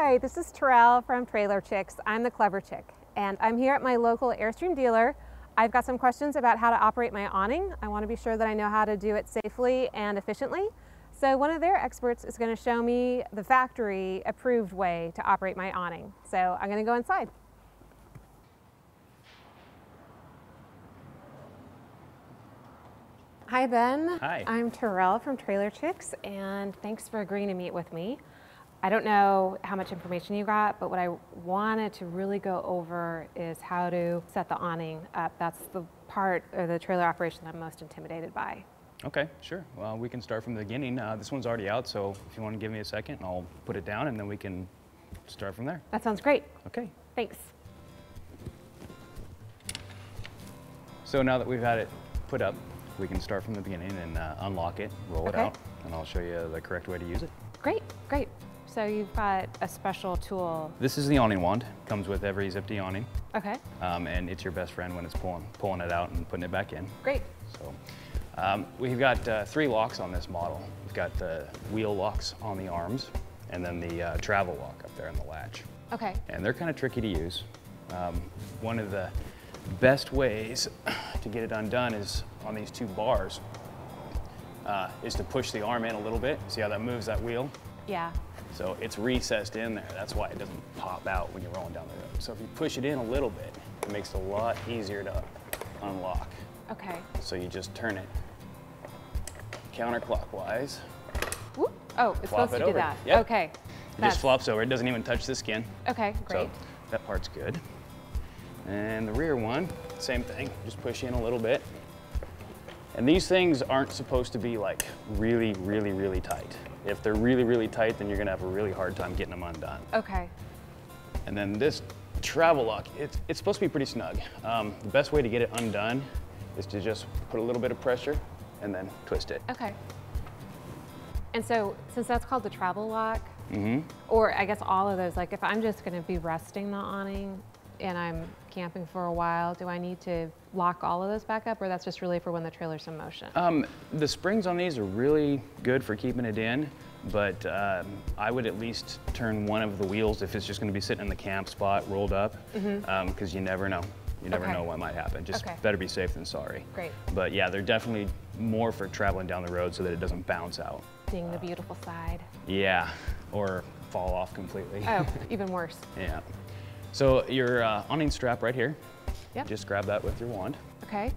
Hi, this is Terrell from Trailer Chix. I'm the Clever Chick, and I'm here at my local Airstream dealer. I've got some questions about how to operate my awning. I want to be sure that I know how to do it safely and efficiently. So one of their experts is going to show me the factory approved way to operate my awning. So I'm going to go inside. Hi, Ben. Hi. I'm Terrell from Trailer Chix, and thanks for agreeing to meet with me. I don't know how much information you got, but what I wanted to really go over is how to set the awning up. That's the part of the trailer operation that I'm most intimidated by. Okay, sure. Well, we can start from the beginning. This one's already out, so if you want to give me a second, I'll put it down and then we can start from there. That sounds great. Okay. Thanks. So now that we've had it put up, we can start from the beginning and unlock it, roll it out, and I'll show you the correct way to use it. Great, great. So you've got a special tool. This is the awning wand. Comes with every Zip-D awning. Okay. And it's your best friend when it's pulling it out and putting it back in. Great. So we've got 3 locks on this model. We've got the wheel locks on the arms, and then the travel lock up there on the latch. Okay. And they're kind of tricky to use. One of the best ways to get it undone is on these 2 bars, is to push the arm in a little bit. See how that moves that wheel? Yeah. So it's recessed in there. That's why it doesn't pop out when you're rolling down the road. So if you push it in a little bit, it makes it a lot easier to unlock. Okay. So you just turn it counterclockwise. Whoop. Oh, it's supposed to do that. Yep. Okay. It just flops over. It doesn't even touch the skin. Okay, great. So that part's good. And the rear one, same thing. Just push in a little bit. And these things aren't supposed to be like really, really, really tight. If they're really, really tight, then you're gonna have a really hard time getting them undone. Okay. And then this travel lock, it's supposed to be pretty snug. The best way to get it undone is to just put a little bit of pressure and then twist it. Okay. And so, since that's called the travel lock, or I guess all of those, like if I'm just gonna be resting the awning and I'm camping for a while, do I need to lock all of those back up, or that's just really for when the trailer's in motion? The springs on these are really good for keeping it in, but I would at least turn one of the wheels if it's just gonna be sitting in the camp spot rolled up, because you never know. You never know what might happen. Just better be safe than sorry. Great. But yeah, they're definitely more for traveling down the road so that it doesn't bounce out. Seeing the beautiful side. Yeah, or fall off completely. Oh, even worse. Yeah. So your awning strap right here. Yep. Just grab that with your wand. Okay.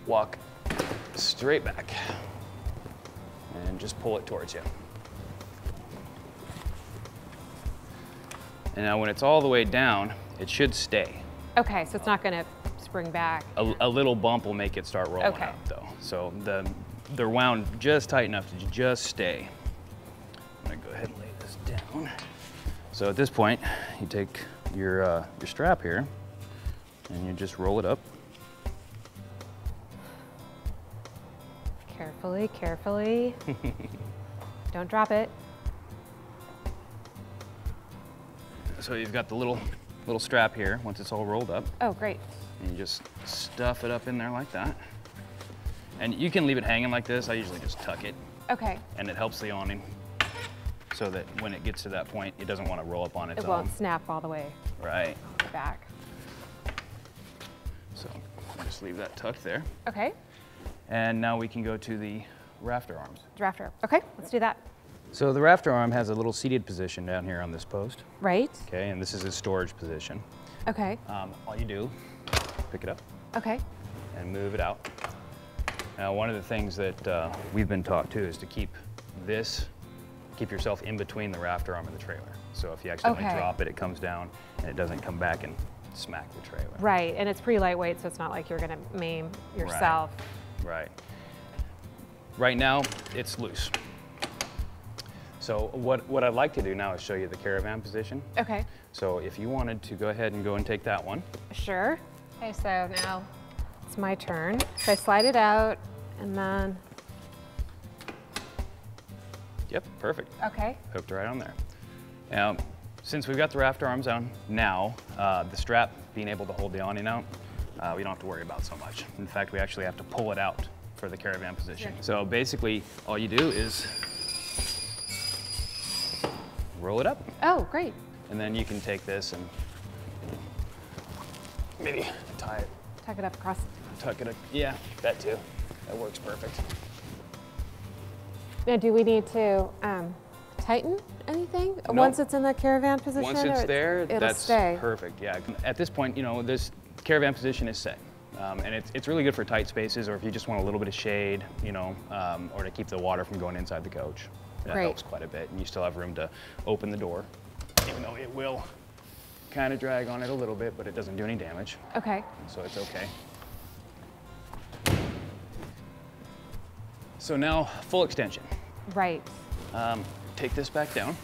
Walk straight back and just pull it towards you. And now when it's all the way down, it should stay. Okay, so it's not gonna spring back. A little bump will make it start rolling out though. So they're wound just tight enough to just stay. I'm gonna go ahead and lay this down. So at this point, you take your strap here and you just roll it up. Carefully, carefully. Don't drop it. So you've got the little strap here once it's all rolled up. Oh, great. And you just stuff it up in there like that. And you can leave it hanging like this. I usually just tuck it. Okay. And it helps the awning so that when it gets to that point, it doesn't want to roll up on its own. It won't snap all the way right back. So I'll just leave that tucked there. Okay. And now we can go to the rafter arms. Rafter. Okay, let's do that. So the rafter arm has a little seated position down here on this post. Right. Okay, and this is a storage position. Okay. All you do, pick it up. Okay. And move it out. Now, one of the things that we've been taught too is to keep yourself in between the rafter arm and the trailer. So if you accidentally drop it, it comes down and it doesn't come back and smack the trailer. Right, and it's pretty lightweight, so it's not like you're gonna maim yourself. Right. Right now, it's loose. So what I'd like to do now is show you the Caravan position. Okay. So if you wanted to go ahead and go and take that one. Sure. Okay, so now it's my turn. So I slide it out and then. Yep, perfect. Okay. Hooked right on there. Now, since we've got the rafter arms on now, the strap being able to hold the awning out, we don't have to worry about so much. In fact, we actually have to pull it out for the Caravan position. So basically, all you do is roll it up. Oh, great. And then you can take this and maybe tie it. Tuck it up across. Tuck it up. Yeah, that too. That works perfect. Now, do we need to tighten anything Nope. once it's in the Caravan position? Once it's there, it'll that's stay? perfect. Yeah. At this point, you know, this Caravan position is set. And it's really good for tight spaces, or if you just want a little bit of shade, you know, or to keep the water from going inside the coach. That helps quite a bit, and you still have room to open the door, even though it will kind of drag on it a little bit, but it doesn't do any damage. Okay. So it's okay. So now, full extension. Right. Take this back down,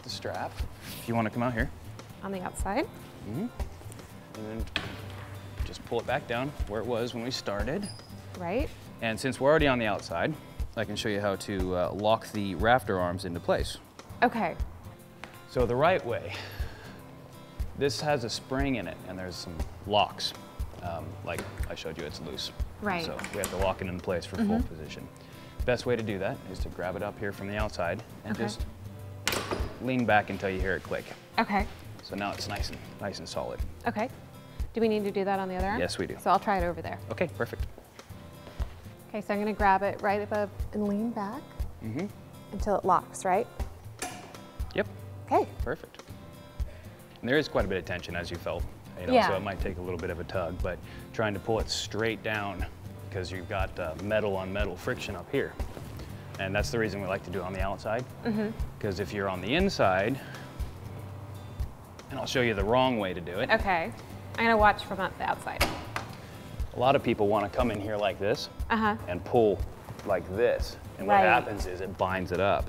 the strap, if you want to come out here. On the outside. And then just pull it back down where it was when we started. Right. And since we're already on the outside, I can show you how to lock the rafter arms into place. Okay. So the right way, this has a spring in it and there's some locks. Like I showed you, it's loose. Right. So we have to lock it in place for full position. Best way to do that is to grab it up here from the outside and just lean back until you hear it click. Okay. So now it's nice and solid. Okay. Do we need to do that on the other arm? Yes, we do. So I'll try it over there. Okay, perfect. Okay, so I'm gonna grab it right above and lean back until it locks, right? Yep. Okay. Perfect. And there is quite a bit of tension, as you felt. You know, so it might take a little bit of a tug, but trying to pull it straight down because you've got metal on metal friction up here. And that's the reason we like to do it on the outside. Because if you're on the inside, and I'll show you the wrong way to do it. Okay. I'm gonna watch from the outside. A lot of people want to come in here like this and pull like this. And what happens is it binds it up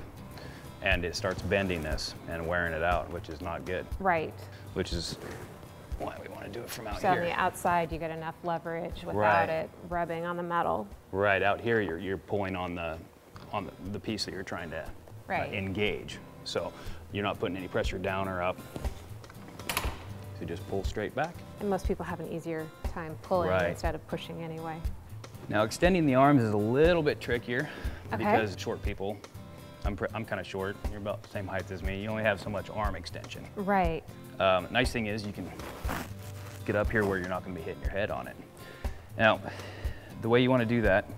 and it starts bending this and wearing it out, which is not good. Right. Which is why we want to do it from out So here. on the outside, you get enough leverage without it rubbing on the metal. Right, out here you're pulling on the piece that you're trying to engage. So you're not putting any pressure down or up. So just pull straight back. And most people have an easier time pulling instead of pushing anyway. Now extending the arms is a little bit trickier because short people, I'm kind of short, you're about the same height as me, you only have so much arm extension. Right. Nice thing is you can get up here where you're not going to be hitting your head on it. Now, the way you want to do that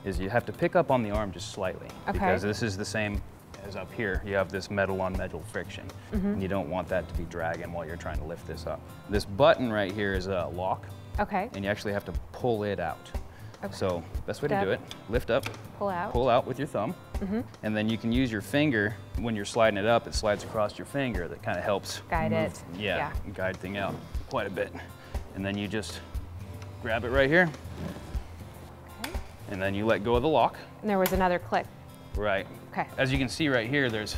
is you have to pick up on the arm just slightly because this is the same as up here. You have this metal on metal friction and you don't want that to be dragging while you're trying to lift this up. This button right here is a lock and you actually have to pull it out. So best way to do it, lift up, pull out with your thumb, and then you can use your finger. When you're sliding it up, it slides across your finger. That kind of helps guide it. Yeah, guide thing out quite a bit. And then you just grab it right here, and then you let go of the lock. And there was another click. Right. Okay. As you can see right here, there's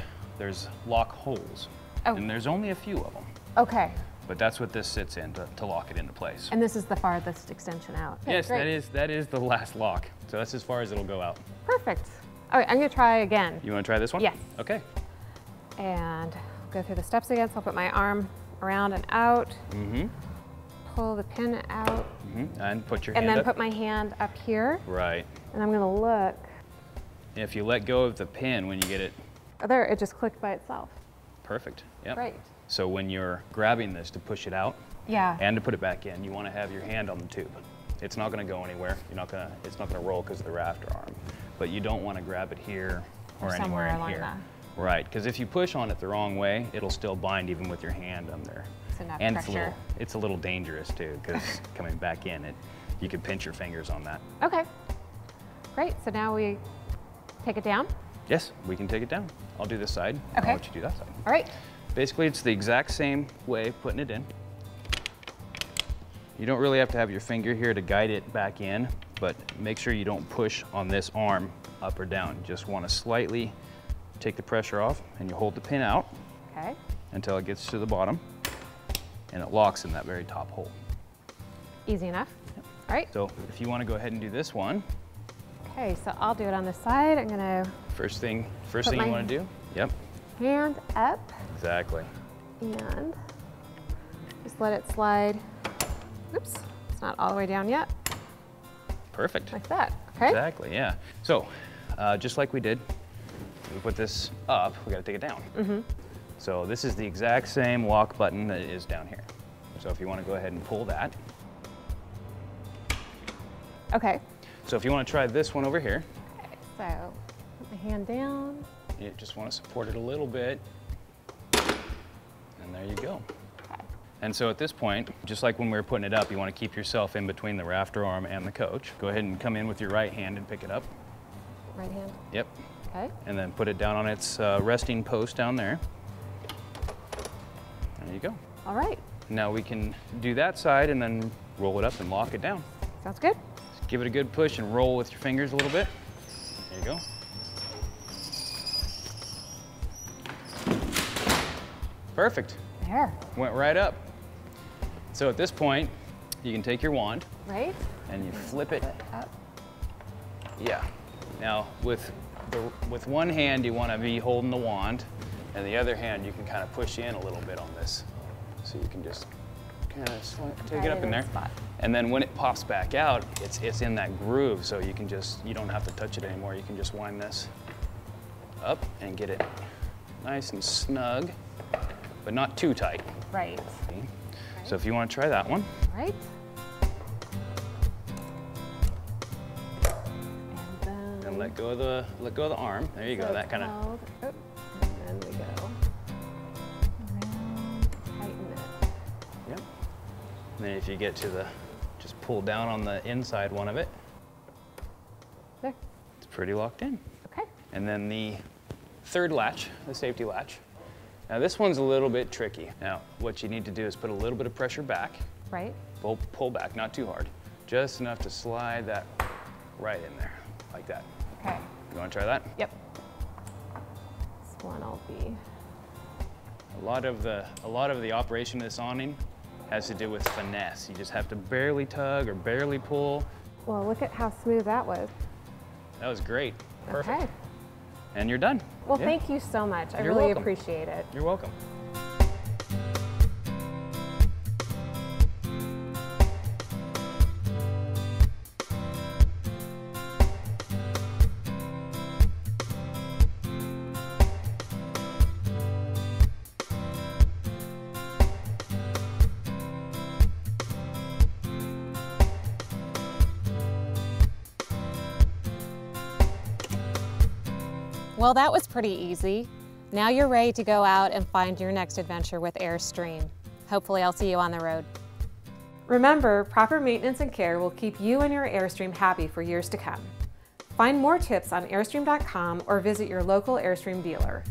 lock holes, and there's only a few of them. Okay. But that's what this sits in to lock it into place. And this is the farthest extension out. Okay, yes, that is the last lock. So that's as far as it'll go out. Perfect. All right, I'm gonna try again. You wanna try this one? Yes. Okay. And go through the steps again. So I'll put my arm around and out. Pull the pin out. And put your hand up. And then put my hand up here. Right. And I'm gonna look. If you let go of the pin when you get it. Oh, there, it just clicked by itself. Perfect, yep. Great. So when you're grabbing this to push it out and to put it back in, you want to have your hand on the tube. It's not going to go anywhere. It's not going to roll because of the rafter arm. But you don't want to grab it here or anywhere in here. Right, because if you push on it the wrong way, it'll still bind even with your hand on there. It's enough and pressure. It's a little dangerous too, because coming back in, you could pinch your fingers on that. Okay, great. So now we take it down? Yes, we can take it down. I'll do this side. Okay. I'll let you do that side. All right. Basically, it's the exact same way of putting it in. You don't really have to have your finger here to guide it back in, but make sure you don't push on this arm up or down. You just want to slightly take the pressure off, and you hold the pin out until it gets to the bottom, and it locks in that very top hole. Easy enough. Yep. All right. So if you want to go ahead and do this one. Okay, so I'll do it on this side. I'm gonna First thing you want to do. Yep. Hand up. Exactly. And just let it slide. Oops, it's not all the way down yet. Perfect. Like that, okay? Exactly, yeah. So, just like we did we put this up, we gotta take it down. So this is the exact same lock button that is down here. So if you wanna go ahead and pull that. Okay. So if you wanna try this one over here. Okay, so put my hand down. You just wanna support it a little bit. And there you go. Okay. And so at this point, just like when we were putting it up, you wanna keep yourself in between the rafter arm and the coach. Go ahead and come in with your right hand and pick it up. Right hand? Yep. Okay. And then put it down on its resting post down there. There you go. All right. Now we can do that side and then roll it up and lock it down. Sounds good. Just give it a good push and roll with your fingers a little bit. There you go. Perfect. There. Went right up. So at this point, you can take your wand. Right? And you flip it. Up. Yeah. Now with one hand, you want to be holding the wand, and the other hand, you can kind of push in a little bit on this. So you can just kind of take it up in there. Spot. And then when it pops back out, it's in that groove, so you don't have to touch it anymore. You can just wind this up and get it nice and snug, but not too tight. Right. Okay. So if you want to try that one. Right. And let go of the arm. There you go. That kind of. And then we go around, tighten it. Yep. And then if you get to just pull down on the inside one of it. There. It's pretty locked in. Okay. And then the third latch, the safety latch. Now this one's a little bit tricky. Now what you need to do is put a little bit of pressure back. Right. Pull back, not too hard. Just enough to slide that right in there, like that. Okay. You want to try that? Yep. This one will be. A lot of the operation of this awning has to do with finesse. You just have to barely tug or barely pull. Well, look at how smooth that was. That was great. Perfect. Okay. And you're done. Well, Yeah. thank you so much. I You're really welcome. appreciate it. You're welcome. Well, that was pretty easy. Now you're ready to go out and find your next adventure with Airstream. Hopefully I'll see you on the road. Remember, proper maintenance and care will keep you and your Airstream happy for years to come. Find more tips on Airstream.com or visit your local Airstream dealer.